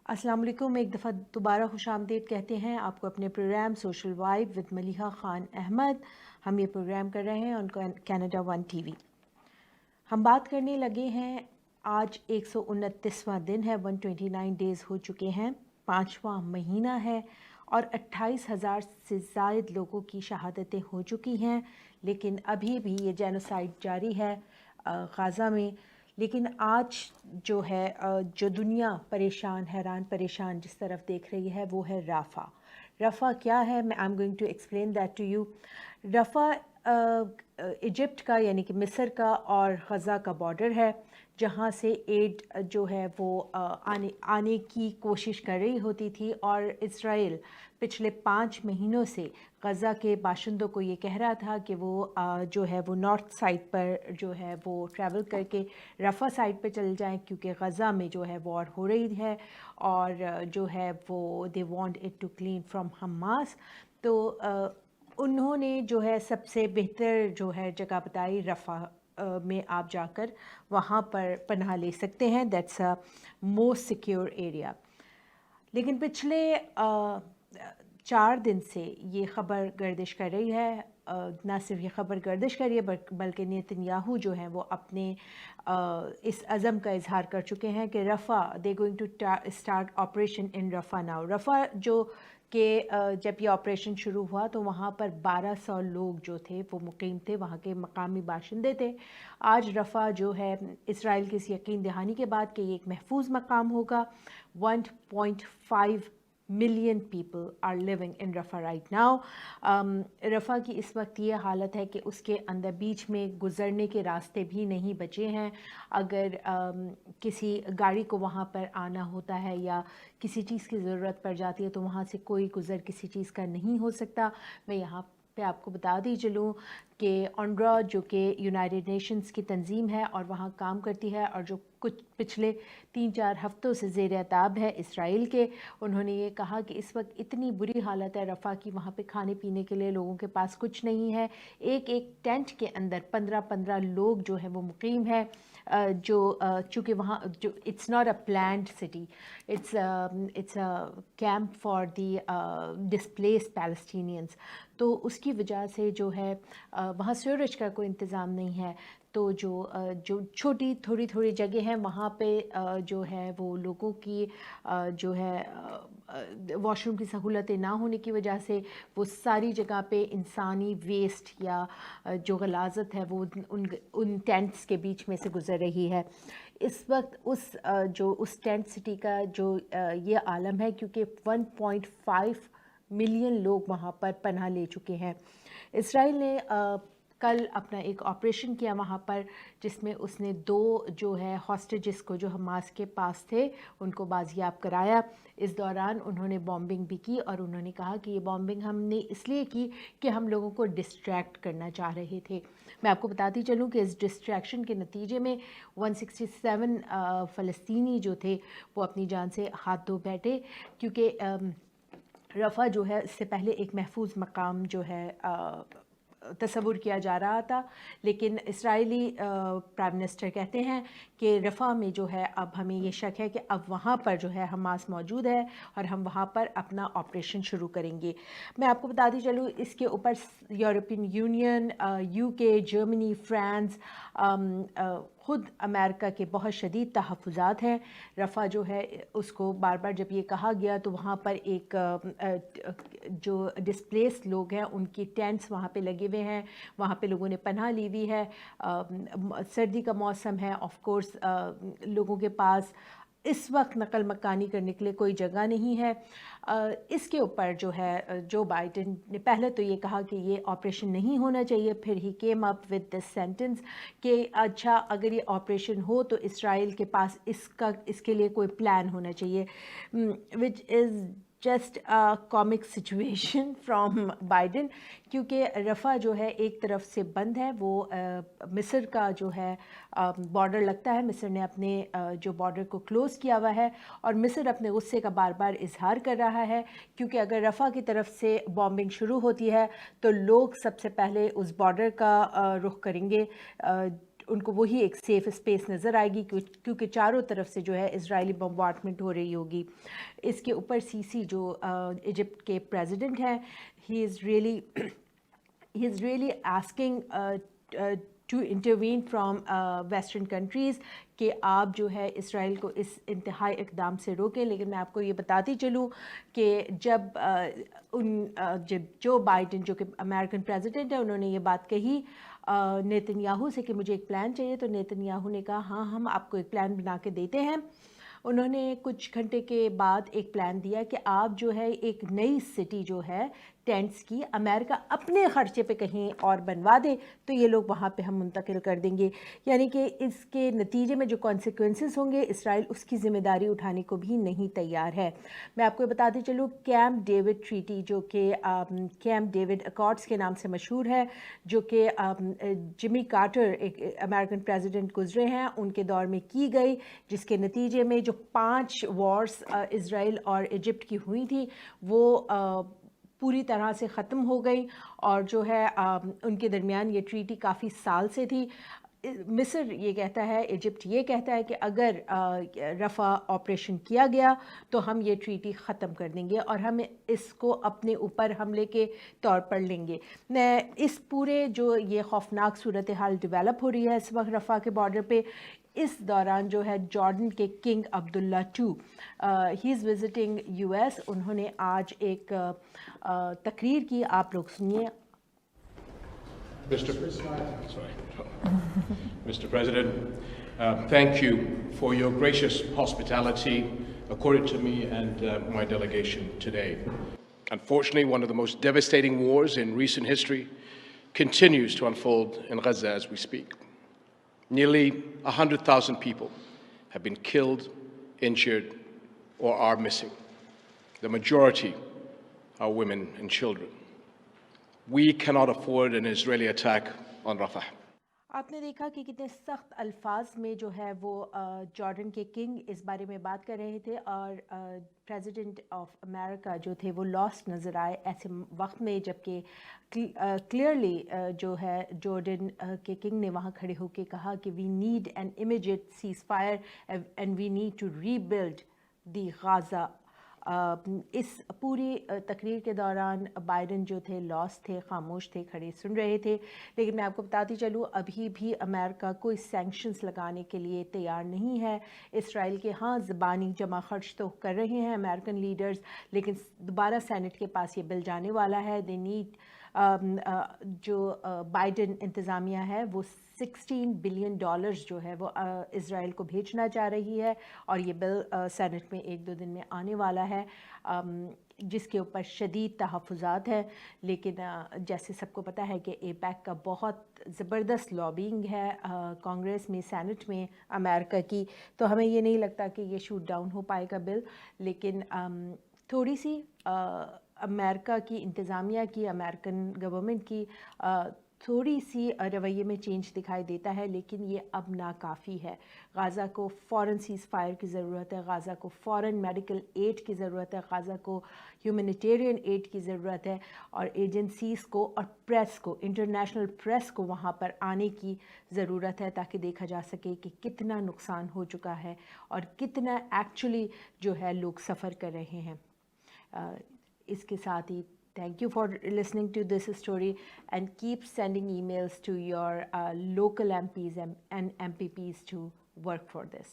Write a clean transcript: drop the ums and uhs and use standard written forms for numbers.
अस्सलाम वालेकुम। एक दफ़ा दोबारा खुश आमदीद कहते हैं आपको अपने programme social vibe with Maliha Khan Ahmed. हम ये प्रोग्राम कर रहे हैं ऑन कैनेडा वन टीवी। हम बात करने लगे हैं, आज 129वां दिन है, 129 डेज़ हो चुके हैं, 5वां महीना है और 28,000 से ज़ायद लोगों की शहादतें हो चुकी हैं। लेकिन अभी भी ये जेनोसाइड जारी है गाज़ा में। लेकिन आज जो है जो दुनिया परेशान, हैरान परेशान जिस तरफ देख रही है वो है राफ़ा। राफ़ा क्या है? मैं I am going to explain that to you. Rafah Egypt का यानी कि मिस्र का और ग़ज़ा का बॉर्डर है, जहाँ से एड जो है वो आने की कोशिश कर रही होती थी। और इसराइल पिछले 5 महीनों से ग़ज़ा के बाशिंदों को ये कह रहा था कि वो जो है वो नॉर्थ साइड पर जो है वो ट्रैवल करके रफ़ा साइड पे चले जाएं, क्योंकि ग़ज़ा में जो है वॉर हो रही है और जो है वो they want it to clean from Hamas. तो उन्होंने जो है सबसे बेहतर जो है जगह बताई रफ़ा में आप जाकर वहाँ पर पनाह ले सकते हैं। That's a most secure area. लेकिन पिछले 4 दिन से ये ख़बर गर्दिश कर रही है, ना सिर्फ ये ख़बर गर्दिश कर रही है बल्कि नेतन्याहू जो हैं वो अपने इस अज़म का इजहार कर चुके हैं कि Rafah they going to start operation in Rafah now. Rafah जो कि जब ये ऑपरेशन शुरू हुआ तो वहाँ पर 1200 लोग जो थे वो मुकीम थे, वहाँ के मकामी बाशिंदे थे। आज रफ़ा जो है इसराइल की इस यकीन दहानी के बाद कि ये एक महफूज मकाम होगा। 1.5 million people are living in Rafah right now. Rafah की इस वक्त ये हालत है कि उसके अंदर बीच में गुज़रने के रास्ते भी नहीं बचे हैं। अगर किसी गाड़ी को वहाँ पर आना होता है या किसी चीज़ की ज़रूरत पड़ जाती है तो वहाँ से कोई गुज़र किसी चीज़ का नहीं हो सकता। मैं यहाँ पे आपको बता दी चलूँ कि UNRWA जो कि यूनाइटेड नेशंस की तंजीम है और वहाँ काम करती है और जो कुछ पिछले 3-4 हफ्तों से ज़ेर अताब है इसराइल के, उन्होंने ये कहा कि इस वक्त इतनी बुरी हालत है रफ़ा की, वहाँ पे खाने पीने के लिए लोगों के पास कुछ नहीं है। एक एक टेंट के अंदर 15-15 लोग जो हैं वो मुकीम है। जो चूँकि वहाँ जो it's not a planned city, it's a camp for the displaced Palestinians. तो उसकी वजह से जो है वहाँ सीवरेज का कोई इंतज़ाम नहीं है। तो जो छोटी थोड़ी जगह हैं वहाँ पे जो है वो लोगों की जो है वॉशरूम की सहूलतें ना होने की वजह से वो सारी जगह पे इंसानी वेस्ट या जो गलाज़त है वो उन टेंट्स के बीच में से गुज़र रही है। इस वक्त उस टेंट सिटी का जो ये आलम है, क्योंकि 1.5 मिलियन लोग वहाँ पर पनाह ले चुके हैं। इसराइल ने कल अपना एक ऑपरेशन किया वहाँ पर, जिसमें उसने 2 जो है हॉस्टेजेस को जो हमास के पास थे उनको बाजियाब कराया। इस दौरान उन्होंने बॉम्बिंग भी की और उन्होंने कहा कि ये बॉम्बिंग हमने इसलिए की कि हम लोगों को डिस्ट्रैक्ट करना चाह रहे थे। मैं आपको बताती चलूँ कि इस डिस्ट्रैक्शन के नतीजे में 167 फ़लस्तीनी जो थे वो अपनी जान से हाथ धो बैठे, क्योंकि रफ़ा जो है इससे पहले एक महफूज मकाम जो है तस्वुर किया जा रहा था। लेकिन इस्राएली प्राइम मिनिस्टर कहते हैं कि रफ़ा में जो है अब हमें ये शक है कि अब वहाँ पर जो है हमास मौजूद है और हम वहाँ पर अपना ऑपरेशन शुरू करेंगे। मैं आपको बताती चलूँ, इसके ऊपर European union, UK, Germany, France, ख़ुद अमेरिका के बहुत शदीद तहफ़्फ़ुज़ात हैं। रफ़ा जो है उसको बार बार जब ये कहा गया तो वहाँ पर एक जो डिस्प्लेस्ड लोग हैं उनकी टेंट्स वहाँ पे लगे हुए हैं, वहाँ पे लोगों ने पनाह ली हुई है। सर्दी का मौसम है, ऑफ कोर्स लोगों के पास इस वक्त नकल मकानी करने के लिए कोई जगह नहीं है। इसके ऊपर जो है जो बाइडेन ने पहले तो ये कहा कि ये ऑपरेशन नहीं होना चाहिए, फिर he came up with this sentence कि अच्छा अगर ये ऑपरेशन हो तो इसराइल के पास इसके लिए कोई प्लान होना चाहिए, which is just a comic situation from Biden. क्योंकि रफ़ा जो है एक तरफ से बंद है, वो मिस्र का जो है बॉर्डर लगता है। मिस्र ने अपने जो बॉर्डर को क्लोज़ किया हुआ है और मिस्र अपने गुस्से का बार बार इजहार कर रहा है, क्योंकि अगर रफ़ा की तरफ से बॉम्बिंग शुरू होती है तो लोग सबसे पहले उस बॉर्डर का रुख करेंगे ان کو وہی ایک سیف اسپیس نظر آئے گی کیونکہ چاروں طرف سے جو ہے اسرائیلی بمبارڈمنٹ ہو رہی ہوگی. اس کے اوپر سیسی جو ایجپٹ کے پریزیڈنٹ ہیں, he is really asking to intervene from western countries کہ آپ جو ہے اسرائیل کو اس انتہائی اقدام سے روکیں. لیکن میں آپ کو یہ بتاتی چلوں کہ جب جو بائیڈن جو کہ امریکن پریزیڈنٹ ہے, انہوں نے یہ بات کہی نیتن یاہو سے کہ مجھے ایک پلان چاہیے, تو نیتن یاہو نے کہا ہاں ہم آپ کو ایک پلان بنا کے دیتے ہیں. انہوں نے کچھ گھنٹے کے بعد ایک پلان دیا کہ آپ جو ہے ایک نئی سٹی جو ہے ٹینٹس کی امریکہ اپنے خرچے پہ کہیں اور بنوا دے تو یہ لوگ وہاں پہ ہم منتقل کر دیں گے. یعنی کہ اس کے نتیجے میں جو کانسیکوینسز ہوں گے اسرائیل اس کی ذمہ داری اٹھانے کو بھی نہیں تیار ہے. میں آپ کو بتاتی چلوں کیمپ ڈیوڈ ٹریٹی جو کہ کیمپ ڈیوڈ اکارڈز کے نام سے مشہور ہے, جو کہ جمی کارٹر ایک امریکن پریزیڈنٹ گزرے ہیں ان کے دور میں کی گئی, جس کے نتیجے میں جو 5 وارز اسرائیل اور ایجپٹ کی ہوئی تھی وہ پوری طرح سے ختم ہو گئی, اور جو ہے ان کے درمیان یہ ٹریٹی کافی سال سے تھی. مصر یہ کہتا ہے, ایجپٹ یہ کہتا ہے کہ اگر رفح آپریشن کیا گیا تو ہم یہ ٹریٹی ختم کر دیں گے اور ہم اس کو اپنے اوپر حملے کے طور پر لیں گے. اس پورے جو یہ خوفناک صورتحال ڈیولپ ہو رہی ہے اس وقت رفح کے بارڈر پہ, اس دوران جو ہے جارڈن کے کنگ عبداللہ ہی از وزٹنگ یو ایس. انہوں نے آج ایک تقریر کی, آپ لوگ سنیے. Mr. President, thank you for your gracious hospitality accorded to me and my delegation today. Unfortunately, one of the most devastating wars in recent history continues to unfold in Gaza as we speak. Nearly 100,000 people have been killed, injured, or are missing. The majority are women and children. We cannot afford an Israeli attack on Rafah. آپ نے دیکھا کہ کتنے سخت الفاظ میں جو ہے وہ جارڈن کے کنگ اس بارے میں بات کر رہے تھے, اور پریزیڈنٹ آف امریکہ جو تھے وہ لاسٹ نظر آئے ایسے وقت میں, جبکہ کلیئرلی جو ہے جارڈن کے کنگ نے وہاں کھڑے ہو کے کہا کہ we need an immediate ceasefire and we need to rebuild the Gaza. اس پوری تقریر کے دوران بائیڈن جو تھے لاس تھے, خاموش تھے, کھڑے سن رہے تھے. لیکن میں آپ کو بتاتی چلوں ابھی بھی امریکہ کوئی سینکشنز لگانے کے لیے تیار نہیں ہے اسرائیل کے. ہاں زبانی جمع خرچ تو کر رہے ہیں امریکن لیڈرز, لیکن دوبارہ سینٹ کے پاس یہ بل جانے والا ہے. دے نیڈ جو بائیڈن انتظامیہ ہے وہ $16 بلین جو ہے وہ اسرائیل کو بھیجنا چاہ رہی ہے, اور یہ بل سینٹ میں 1-2 دن میں آنے والا ہے, جس کے اوپر شدید تحفظات ہیں. لیکن جیسے سب کو پتہ ہے کہ اے پیک کا بہت زبردست لابینگ ہے کانگریس میں, سینٹ میں امریکہ کی, تو ہمیں یہ نہیں لگتا کہ یہ شوٹ ڈاؤن ہو پائے گا بل. لیکن تھوڑی سی امریکہ کی انتظامیہ کی, امریکن گورنمنٹ کی تھوڑی سی رویے میں چینج دکھائی دیتا ہے, لیکن یہ اب ناکافی ہے. غازہ کو فوراً سیز فائر کی ضرورت ہے, غازہ کو فوراً میڈیکل ایڈ کی ضرورت ہے, غازہ کو ہیومینیٹیرین ایڈ کی ضرورت ہے, اور ایجنسیز کو اور پریس کو, انٹرنیشنل پریس کو وہاں پر آنے کی ضرورت ہے تاکہ دیکھا جا سکے کہ کتنا نقصان ہو چکا ہے اور کتنا ایکچولی جو ہے لوگ سفر کر رہے ہیں. اس کے ساتھ ہی thank you for listening to this story, and keep sending emails to your local MPs and MPPs to work for this.